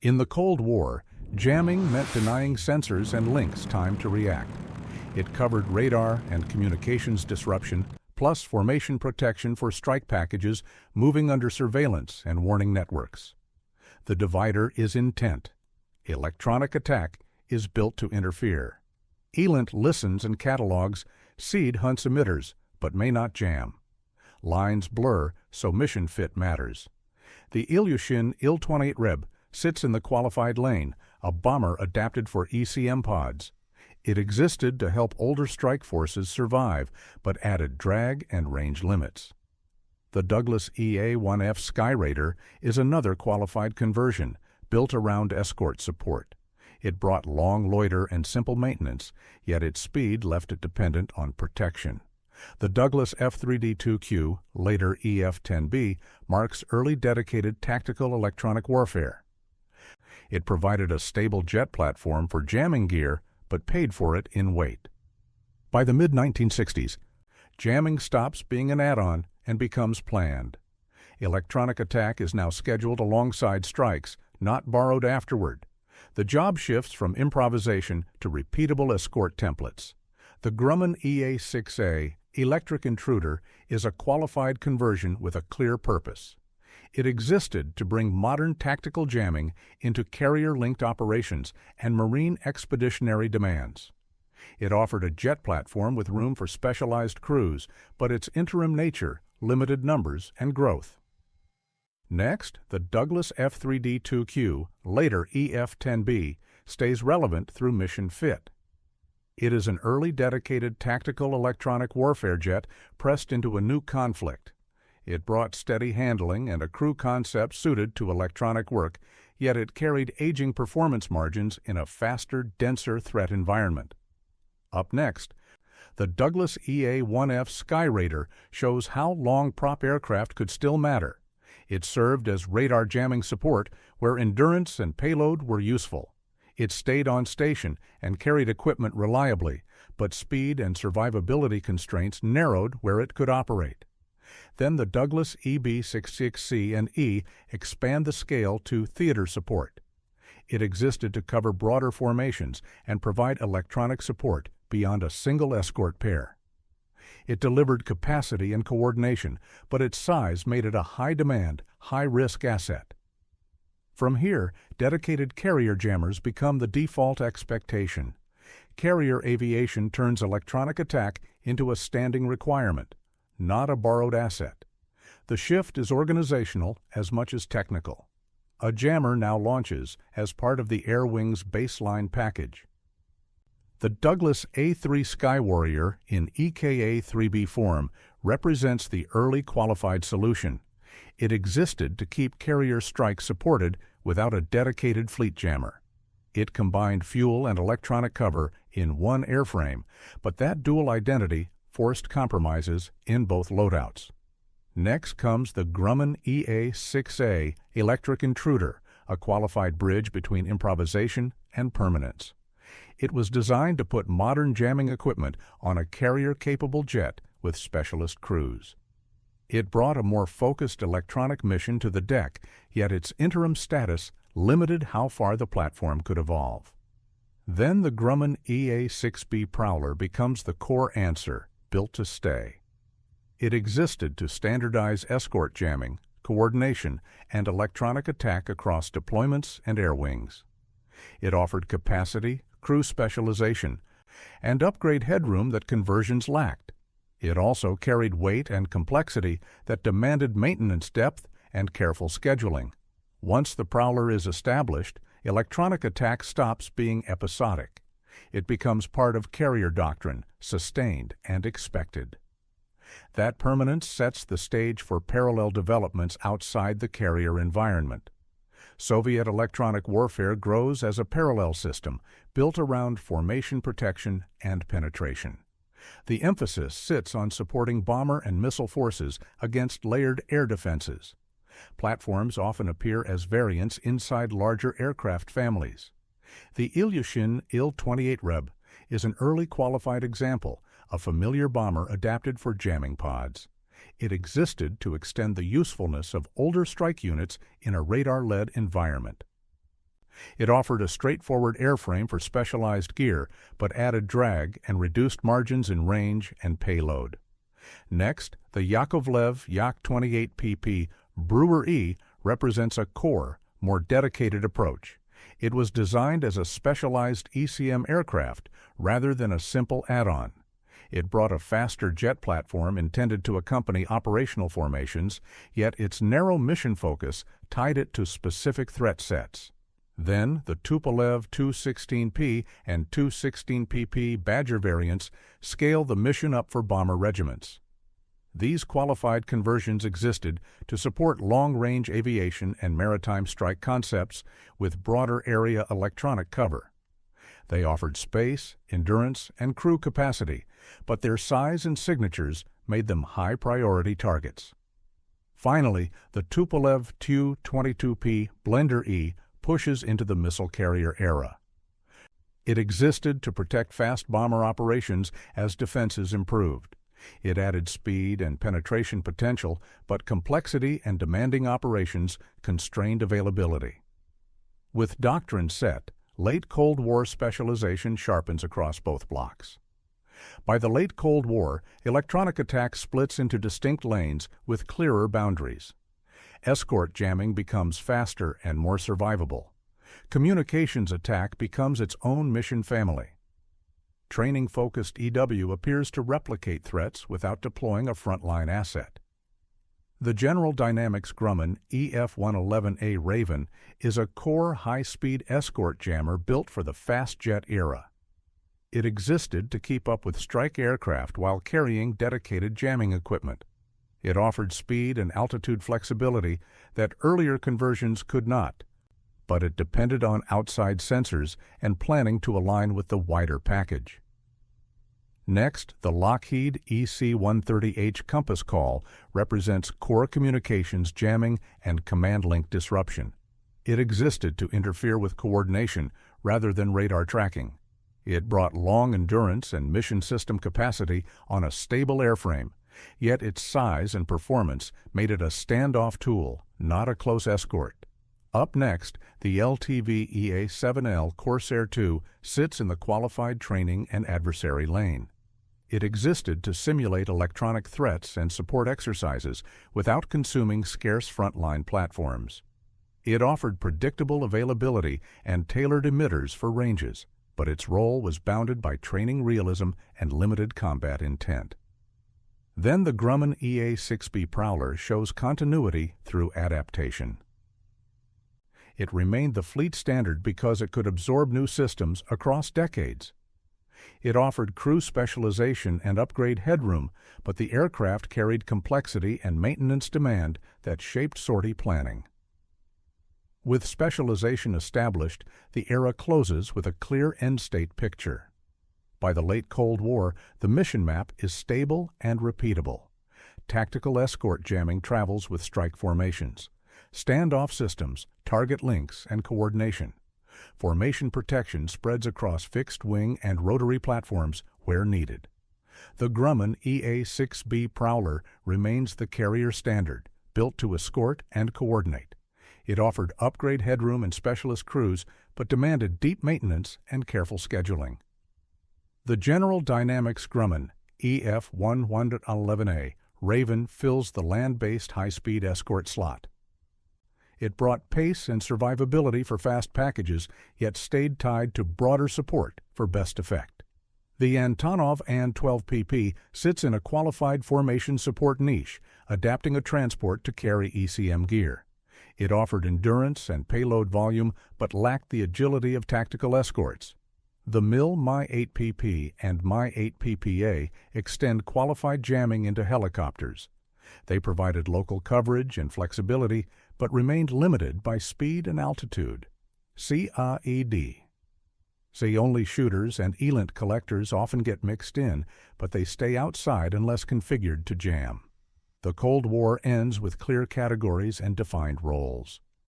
In the Cold War, jamming meant denying sensors and links time to react. It covered radar and communications disruption, plus formation protection for strike packages moving under surveillance and warning networks. The divider is intent. Electronic attack is built to interfere. ELINT listens and catalogs, SEAD hunts emitters, but may not jam. Lines blur, so mission fit matters. The Ilyushin Il-28 sits in the qualified lane, a bomber adapted for ECM pods. It existed to help older strike forces survive, but added drag and range limits. The Douglas EA-1F Skyraider is another qualified conversion, built around escort support. It brought long loiter and simple maintenance, yet its speed left it dependent on protection. The Douglas F-3D-2Q, later EF-10B, marks early dedicated tactical electronic warfare. It provided a stable jet platform for jamming gear, but paid for it in weight. By the mid-1960s, jamming stops being an add-on and becomes planned. Electronic attack is now scheduled alongside strikes, not borrowed afterward. The job shifts from improvisation to repeatable escort templates. The Grumman EA-6A Electric Intruder is a qualified conversion with a clear purpose. It existed to bring modern tactical jamming into carrier-linked operations and marine expeditionary demands. It offered a jet platform with room for specialized crews, but its interim nature limited numbers and growth. Next, the Douglas F-3D-2Q, later EF-10B, stays relevant through mission fit. It is an early dedicated tactical electronic warfare jet pressed into a new conflict. It brought steady handling and a crew concept suited to electronic work, yet it carried aging performance margins in a faster, denser threat environment. Up next, the Douglas EA-1F Skyraider shows how long prop aircraft could still matter. It served as radar jamming support where endurance and payload were useful. It stayed on station and carried equipment reliably, but speed and survivability constraints narrowed where it could operate. Then the Douglas EB-66C and E expand the scale to theater support. It existed to cover broader formations and provide electronic support beyond a single escort pair. It delivered capacity and coordination, but its size made it a high-demand, high-risk asset. From here, dedicated carrier jammers become the default expectation. Carrier aviation turns electronic attack into a standing requirement, not a borrowed asset. The shift is organizational as much as technical. A jammer now launches as part of the Air Wing's baseline package. The Douglas A-3 Skywarrior in EKA-3B form represents the early qualified solution. It existed to keep carrier strike supported without a dedicated fleet jammer. It combined fuel and electronic cover in one airframe, but that dual identity forced compromises in both loadouts. Next comes the Grumman EA-6A Electric Intruder, a qualified bridge between improvisation and permanence. It was designed to put modern jamming equipment on a carrier-capable jet with specialist crews. It brought a more focused electronic mission to the deck, yet its interim status limited how far the platform could evolve. Then the Grumman EA-6B Prowler becomes the core answer, built to stay. It existed to standardize escort jamming, coordination, and electronic attack across deployments and air wings. It offered capacity, crew specialization, and upgrade headroom that conversions lacked. It also carried weight and complexity that demanded maintenance depth and careful scheduling. Once the Prowler is established, electronic attack stops being episodic. It becomes part of carrier doctrine, sustained and expected. That permanence sets the stage for parallel developments outside the carrier environment. Soviet electronic warfare grows as a parallel system built around formation protection and penetration. The emphasis sits on supporting bomber and missile forces against layered air defenses. Platforms often appear as variants inside larger aircraft families. The Ilyushin Il-28 is an early qualified example, a familiar bomber adapted for jamming pods. It existed to extend the usefulness of older strike units in a radar-led environment. It offered a straightforward airframe for specialized gear, but added drag and reduced margins in range and payload. Next, the Yakovlev Yak-28PP Brewer E represents a core, more dedicated approach. It was designed as a specialized ECM aircraft rather than a simple add-on. It brought a faster jet platform intended to accompany operational formations, yet its narrow mission focus tied it to specific threat sets. Then, the Tupolev Tu-16P and Tu-16PP Badger variants scale the mission up for bomber regiments. These qualified conversions existed to support long-range aviation and maritime strike concepts with broader area electronic cover. They offered space, endurance, and crew capacity, but their size and signatures made them high-priority targets. Finally, the Tupolev Tu-22P Blender E pushes into the missile carrier era. It existed to protect fast bomber operations as defenses improved. It added speed and penetration potential, but complexity and demanding operations constrained availability. With doctrine set, late Cold War specialization sharpens across both blocks. By the late Cold War, electronic attack splits into distinct lanes with clearer boundaries. Escort jamming becomes faster and more survivable. Communications attack becomes its own mission family. Training-focused EW appears to replicate threats without deploying a frontline asset. The General Dynamics Grumman EF-111A Raven is a core high-speed escort jammer built for the fast jet era. It existed to keep up with strike aircraft while carrying dedicated jamming equipment. It offered speed and altitude flexibility that earlier conversions could not, but it depended on outside sensors and planning to align with the wider package. Next, the Lockheed EC-130H Compass Call represents core communications jamming and command link disruption. It existed to interfere with coordination rather than radar tracking. It brought long endurance and mission system capacity on a stable airframe, yet its size and performance made it a standoff tool, not a close escort. Up next, the LTV EA-7L Corsair II sits in the qualified training and adversary lane. It existed to simulate electronic threats and support exercises without consuming scarce frontline platforms. It offered predictable availability and tailored emitters for ranges, but its role was bounded by training realism and limited combat intent. Then the Grumman EA-6B Prowler shows continuity through adaptation. It remained the fleet standard because it could absorb new systems across decades. It offered crew specialization and upgrade headroom, but the aircraft carried complexity and maintenance demand that shaped sortie planning. With specialization established, the era closes with a clear end-state picture. By the late Cold War, the mission map is stable and repeatable. Tactical escort jamming travels with strike formations. Standoff systems, target links, and coordination. Formation protection spreads across fixed-wing and rotary platforms where needed. The Grumman EA-6B Prowler remains the carrier standard, built to escort and coordinate. It offered upgrade headroom and specialist crews, but demanded deep maintenance and careful scheduling. The General Dynamics Grumman EF-111A Raven fills the land-based high-speed escort slot. It brought pace and survivability for fast packages, yet stayed tied to broader support for best effect. The Antonov An-12PP sits in a qualified formation support niche, adapting a transport to carry ECM gear. It offered endurance and payload volume, but lacked the agility of tactical escorts. The MIL My-8PP and My-8PPA extend qualified jamming into helicopters. They provided local coverage and flexibility, but remained limited by speed and altitude. CAED. C-only shooters and ELINT collectors often get mixed in, but they stay outside unless configured to jam. The Cold War ends with clear categories and defined roles.